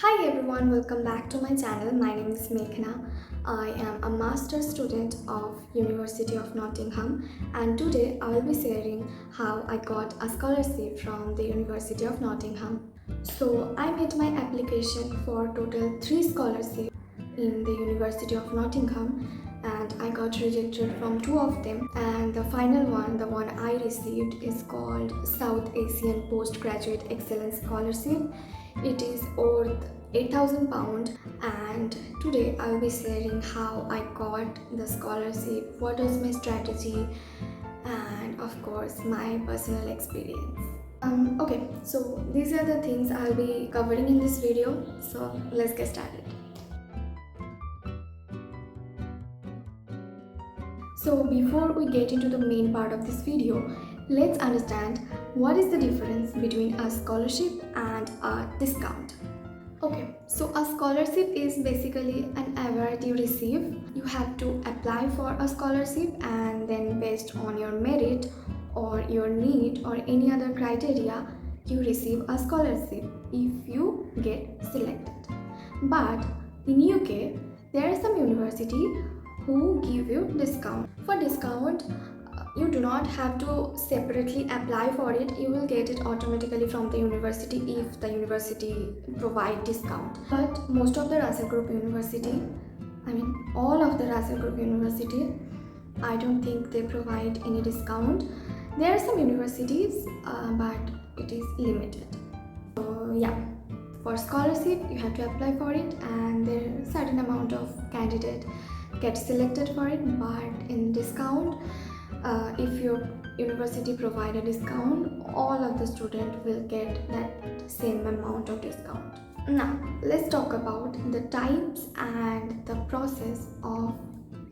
Hi everyone, welcome back to my channel. My name is Meghna. I am a master student of University of Nottingham, and today I will be sharing how I got a scholarship from the University of Nottingham. So I made my application for total 3 scholarships in the University of Nottingham, and I got rejected from 2 of them, and the final one, the one I received, is called South Asian Postgraduate Excellence Scholarship. It is worth £8,000, and today I will be sharing how I got the scholarship, what was my strategy, and of course my personal experience. Okay, so these are the things I'll be covering in this video, so let's get started. So before we get into the main part of this video, let's understand what is the difference between a scholarship and a discount. Okay, so a scholarship is basically an award you receive. You have to apply for a scholarship, and then based on your merit or your need or any other criteria, you receive a scholarship if you get selected. But in UK, there are some university who give you discount. For discount, you do not have to separately apply for it. You will get it automatically from the university if the university provide discount. But most of the Russell Group University, all of the Russell Group University, I don't think they provide any discount. There are some universities, but it is limited. So yeah, for scholarship you have to apply for it, and there is a certain amount of candidate get selected for it. But in discount, if your university provide a discount, all of the students will get that same amount of discount. Now let's talk about the types and the process of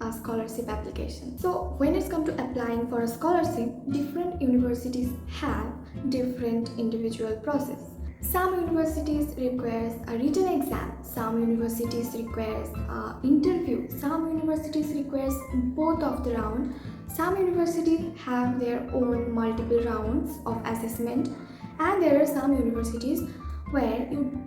a scholarship application. So when it's come to applying for a scholarship, different universities have different individual process. Some universities requires a written exam, some universities requires an interview, some universities requires both of the round, some universities have their own multiple rounds of assessment, and there are some universities where you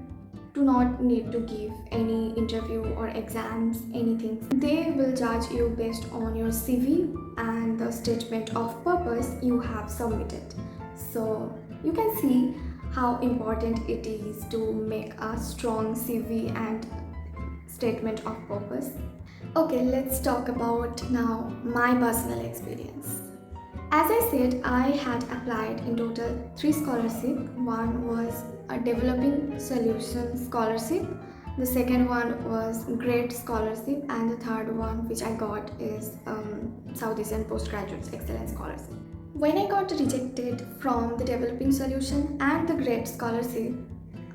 do not need to give any interview or exams, anything. They will judge you based on your CV and the statement of purpose you have submitted. So you can see how important it is to make a strong CV and statement of purpose. Okay, let's talk about now my personal experience. As I said, I had applied in total 3 scholarships. One was a developing solution scholarship, the second one was great scholarship, and the third one which I got is South Asian Postgraduate Excellence Scholarship. When I got rejected from the developing solution and the great scholarship,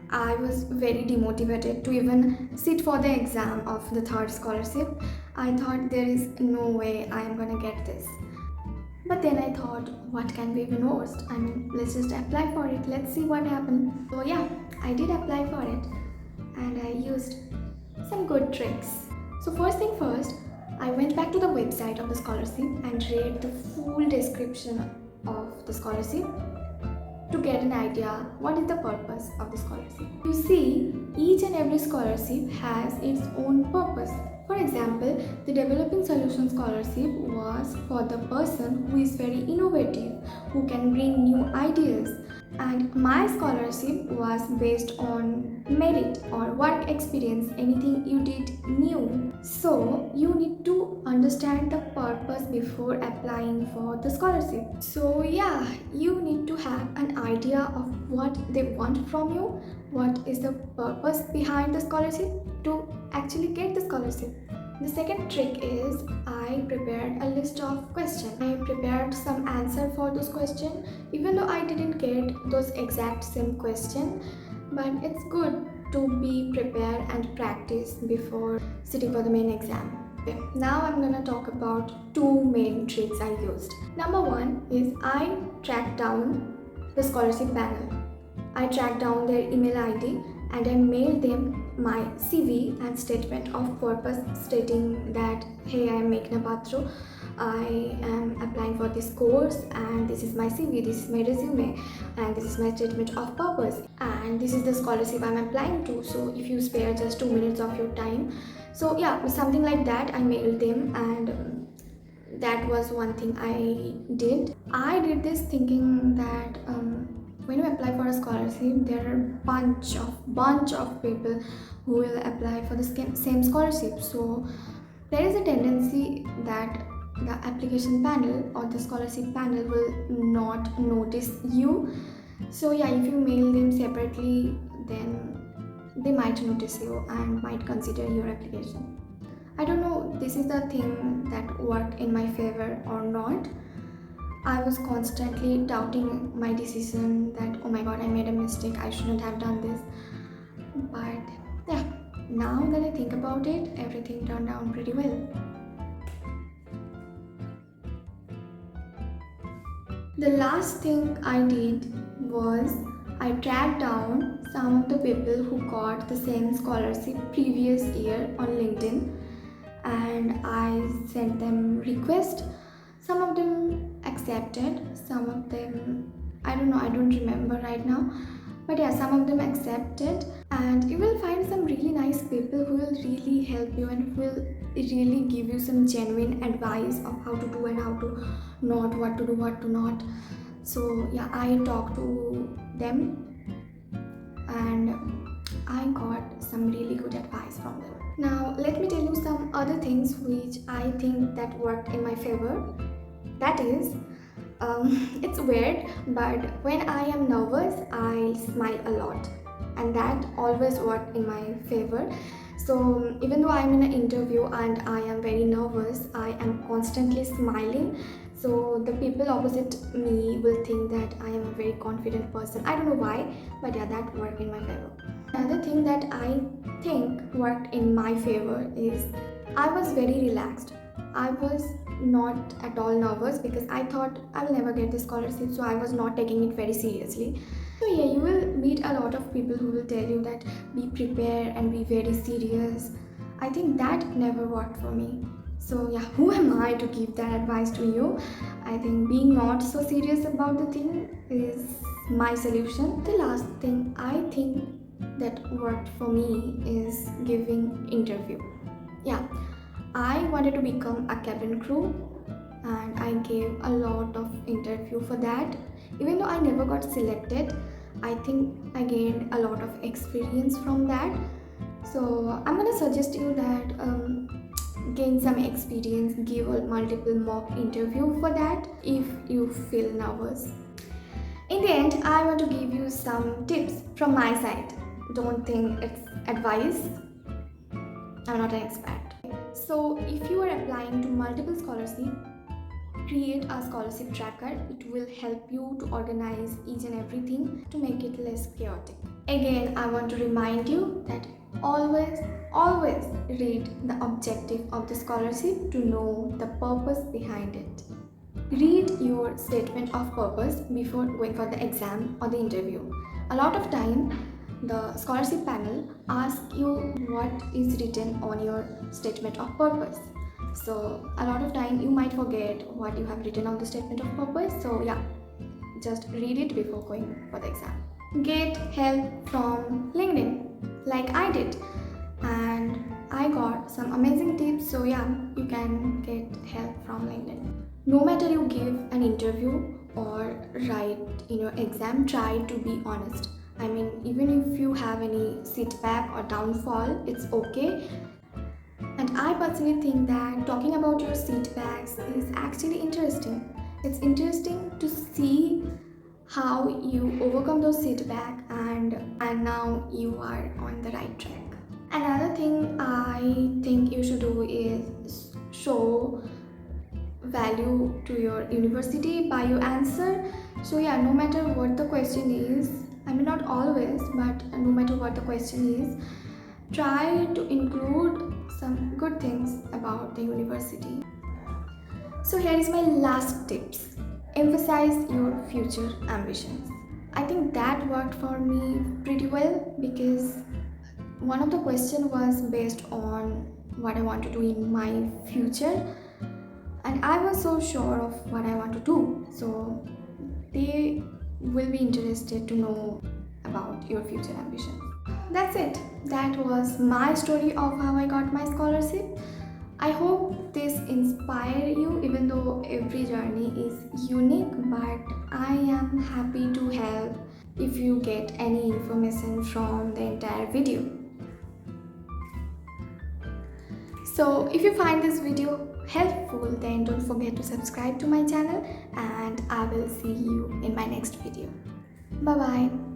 I was very demotivated to even sit for the exam of the third scholarship. I thought there is no way I am gonna get this. But then I thought, what can be even worse? Let's just apply for it. Let's see what happens. So yeah, I did apply for it, and I used some good tricks. So first thing first, I went back to the website of the scholarship and read the full description of the scholarship to get an idea what is the purpose of the scholarship. You see, each and every scholarship has its own purpose. For example, the Developing Solution Scholarship was for the person who is very innovative, who can bring new ideas. And my scholarship was based on merit or work experience, anything you did new. So you need to understand the purpose before applying for the scholarship. So yeah, you need to have an idea of what they want from you, what is the purpose behind the scholarship to actually get the scholarship. The second trick is I prepared a list of questions. I prepared some answer for those questions, even though I didn't get those exact same questions, but it's good to be prepared and practice before sitting for the main exam. Okay, now I'm gonna talk about 2 main tricks I used. Number 1 is I tracked down the scholarship panel. I tracked down their email ID and I mailed them my CV and statement of purpose stating that, hey, I am Meghna Patro. I am applying for this course, and this is my CV, this is my resume, and this is my statement of purpose, and this is the scholarship I'm applying to. So if you spare just 2 minutes of your time, so yeah, something like that, I mailed them. And that was one thing I did. I did this thinking that when you apply for a scholarship, there are bunch of people who will apply for the same scholarship. So there is a tendency that the application panel or the scholarship panel will not notice you. So yeah, if you mail them separately, then they might notice you and might consider your application. I don't know, this is the thing that worked in my favor or not. I was constantly doubting my decision that, oh my god, I made a mistake, I shouldn't have done this. But yeah, now that I think about it, everything turned out pretty well. The last thing I did was I tracked down some of the people who got the same scholarship previous year on LinkedIn, and I sent them request. Some of them accepted, some of them, I don't know, I don't remember right now. But yeah, some of them accepted, and you will find some really nice people who will really help you and who will really give you some genuine advice of how to do and how to not, what to do, what to not. So yeah, I talked to them and I got some really good advice from them. Now let me tell you some other things which I think that worked in my favor. That is, it's weird, but when I am nervous, I smile a lot, and that always worked in my favor. So even though I'm in an interview and I am very nervous, I am constantly smiling. So the people opposite me will think that I am a very confident person. I don't know why, but yeah, that worked in my favor. Another thing that I think worked in my favor is I was very relaxed. I was not at all nervous because I thought I'll never get this scholarship, so I was not taking it very seriously. So yeah, you will meet a lot of people who will tell you that be prepared and be very serious. I think that never worked for me. So yeah, who am I to give that advice to you? I think being not so serious about the thing is my solution. The last thing I think that worked for me is giving interview. Yeah, I wanted to become a cabin crew, and I gave a lot of interview for that. Even though I never got selected, I think I gained a lot of experience from that. So I'm gonna suggest you that gain some experience, give a multiple mock interview for that if you feel nervous. In the end, I want to give you some tips from my side. Don't think it's advice. I'm not an expert. So if you are applying to multiple scholarships, create a scholarship tracker. It will help you to organize each and everything to make it less chaotic. Again, I want to remind you that always read the objective of the scholarship to know the purpose behind it. Read your statement of purpose before going for the exam or the interview. A lot of time, the scholarship panel asks you what is written on your statement of purpose. So a lot of time you might forget what you have written on the statement of purpose. So yeah, just read it before going for the exam. Get help from LinkedIn like I did, and I got some amazing tips. So yeah, you can get help from LinkedIn. No matter you give an interview or write in your exam, try to be honest. I mean, even if you have any setback or downfall, it's okay. And I personally think that talking about your setbacks is actually interesting. It's interesting to see how you overcome those setbacks and now you are on the right track. Another thing I think you should do is show value to your university by your answer. So yeah, no matter what the question is, I mean not always, but no matter what the question is, try to include some good things about the university. So here is my last tips. Emphasize your future ambitions. I think that worked for me pretty well because one of the question was based on what I want to do in my future, and I was so sure of what I want to do. So they will be interested to know about your future ambitions. That's it. That was my story of how I got my scholarship. I hope this inspire you, even though every journey is unique, but I am happy to help if you get any information from the entire video. So if you find this video helpful, then don't forget to subscribe to my channel, and I will see you in my next video. Bye bye.